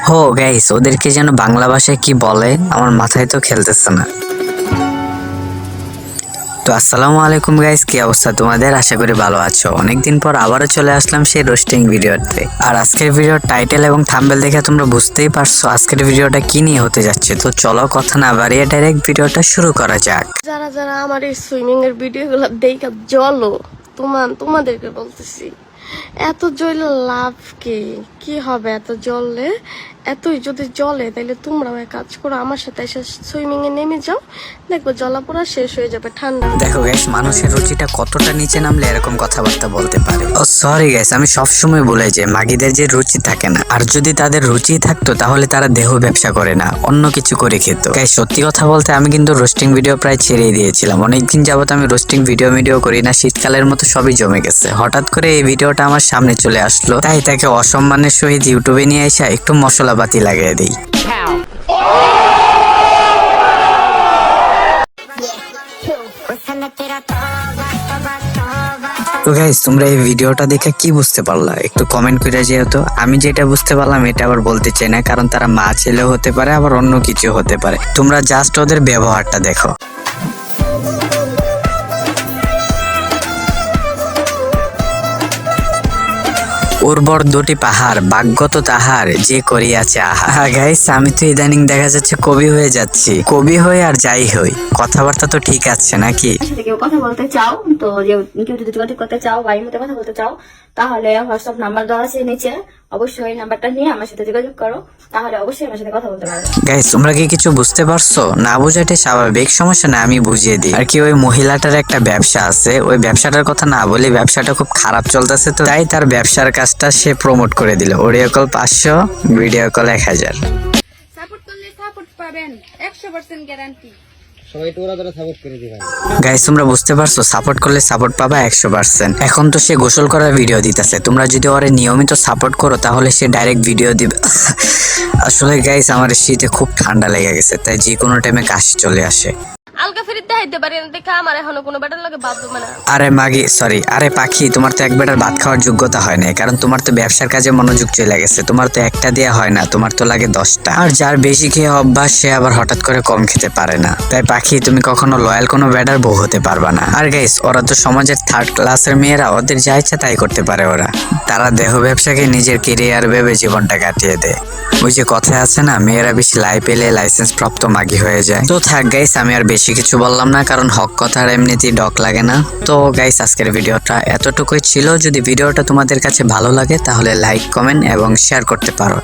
হো গাইস, ওদেরকে যেন বাংলা ভাষায় কি বলে আমার মাথায় তো খেলতেছে না। তো আসসালামু আলাইকুম গাইস, কি অবস্থা তোমাদের? আশা করি ভালো আছো। অনেকদিন পর আবারও চলে আসলাম সেই রোস্টিং ভিডিওতে। আর আজকের ভিডিওর টাইটেল এবং থাম্বনেল দেখে তোমরা বুঝতেই পারছো আজকের ভিডিওটা কি নিয়ে হতে যাচ্ছে। তো চলো কথা না বাড়িয়ে ডাইরেক্ট ভিডিওটা শুরু করা যাক। যারা যারা আমার এই সুইমিং এর ভিডিওগুলো দেখে জলো তোমাদেরকে বলতেছি, এত জ্বলে লাভ কি হবে? এত জ্বললে, এতই যদি জ্বলে তাহলে তোমরাও এক কাজ করো, আমার সাথে এসে সুইমিং এ নেমে যাও, দেখবো জলাপোড়া শেষ হয়ে যাবে ঠান্ডা। দেখো গাইস, মানুষের রুচিটা কতটা নিচে নামলে এরকম কথাবার্তা বলতে পারে। ও সরি গাইস, আমি সবসময় বলে যে মাগিদের যে রুচি থাকে না, আর যদি তাদের রুচি থাকতো তাহলে তারা দেহ ব্যবসা করে না, অন্য কিছু করে খেত। গাইস সত্যি কথা বলতে আমি কিন্তু রোস্টিং ভিডিও প্রায় ছেড়েই দিয়েছিলাম। অনেকদিন যাবত আমি রোস্টিং ভিডিও করি না, শীতকালের মতো সবই জমে গেছে। হঠাৎ করে এই ভিডিওটা আমার সামনে চলে আসলো, তাই তাকে অসম্মানের সহিত ইউটিউবে নিয়ে এসে একটু মশলাপাতি লাগিয়ে দিই। তো গাইস, তোমরা এই ভিডিওটা দেখে কি বুঝতে পারলা একটু কমেন্ট করে যেহেতু। আমি যেটা বুঝতে পারলাম এটা আবার বলতে চাই না, কারণ তারা মা ছেলেও হতে পারে, আবার অন্য কিছু হতে পারে। তোমরা জাস্ট ওদের ব্যবহারটা দেখো। উর্বর দুটি পাহাড়, ভাগ্যত তাহার যে করিয়াছে আহা। গাইস, আমি তো ইদানিং দেখা যাচ্ছে কবি হয়ে যাচ্ছি। কবি হই আর যাই হই, কথাবার্তা তো ঠিক আছে নাকি? সাথে কেউ কথা বলতে চাও তো, যে কেউ যদি যোগাযোগ করতে চাও, বাড়ির মধ্যে কথা বলতে চাও, তাহলে হোয়াটসঅ্যাপ নাম্বার দেওয়া আছে নিচে, অবশ্যই এই নাম্বারটা নিয়ে আমার সাথে যোগাযোগ করো, তাহলে অবশ্যই আমার সাথে কথা বলতে পারো। গাইস, তোমরা কি কিছু বুঝতে পারছো? না বোঝাটা স্বাভাবিক, সমস্যা না, আমি বুঝিয়ে দিই। আর কি, ওই মহিলাটার একটা ব্যবসা আছে, ওই ব্যবসাটার কথা না বলি, ব্যবসাটা খুব খারাপ চলতেছে, তো তাই তার ব্যবসার কাজটা সে প্রমোট করে দিল। Audio call 500, video call 1000। Support করলে সাপোর্ট পাবেন, 100% গ্যারান্টি। গাইস, তোমরা বুঝতে পারছো, সাপোর্ট করলে সাপোর্ট পাবা 100%। এখন তো সে গোসল করার ভিডিও দিতেছে, তোমরা যদি ওরে নিয়মিত সাপোর্ট করো তাহলে সে ডাইরেক্ট ভিডিও দিবে। আসলে গাইস, আমার শীতে খুব ঠান্ডা লেগে গেছে, তাই যে কোনো টাইমে কাশি চলে আসে। আলগা ফেরিতে দেখাইতে পারি না দেখা আমার এখনো কোনো ব্যাটার লাগে বাদ দেবে না। আরে মাগি, সরি, আরে পাখি, তোমার তো এক বেটার ভাত খাওয়ার যোগ্যতা হয় না, কারণ তোমার তো ব্যবসার কাজে মনোযোগ চলে গেছে। তোমার তো একটা দেয়া হয় না, তোমার তো লাগে 10টা। আর যার বেশি খেয়ে অভ্যাস সে আবার হঠাৎ করে কম খেতে পারে না। তাই পাখি, তুমি কখনো লয়াল কোনো বেটার বউ হতে পারবা না। আর গাইস, ওরা তো সমাজের 3rd ক্লাসের মেয়েরা, ওদের যা ইচ্ছা তাই করতে পারে ওরা। তারা দেহ ব্যবসাকে নিজের কেরিয়ার ভেবে জীবনটা কাটিয়ে দেয়। ওই যে কথায় আছে না, মেয়েরা বেশি লাই পেলে লাইসেন্স প্রাপ্ত মাগি হয়ে যায়। তো থাক গাইস, আমি আর বেশি কিছু বললাম না, কারণ হক কথার এমনিতেই ডক লাগে না। তো গাইস, আজকের ভিডিওটা এতটুকুই ছিল। যদি ভিডিওটা তোমাদের কাছে ভালো লাগে তাহলে লাইক, কমেন্ট এবং শেয়ার করতে পারো।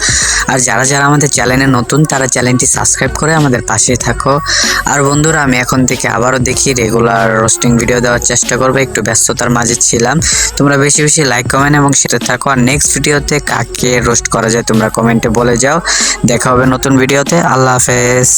আর যারা যারা আমাদের চ্যানেলে নতুন, তারা চ্যানেলটি সাবস্ক্রাইব করে আমাদের পাশে থাকো। আর বন্ধুরা, আমি এখন থেকে আবারও দেখি রেগুলার রোস্টিং ভিডিও দেওয়ার চেষ্টা করবো। একটু ব্যস্ততার মাঝে ছিলাম। তোমরা বেশি বেশি লাইক, কমেন্ট এবং সাথে থাকো। আর নেক্সট ভিডিওতে কাকে রোস্ট করা যায় তোমরা কমেন্টে বলে যাও। দেখা হবে নতুন ভিডিওতে। আল্লাহ হাফেজ।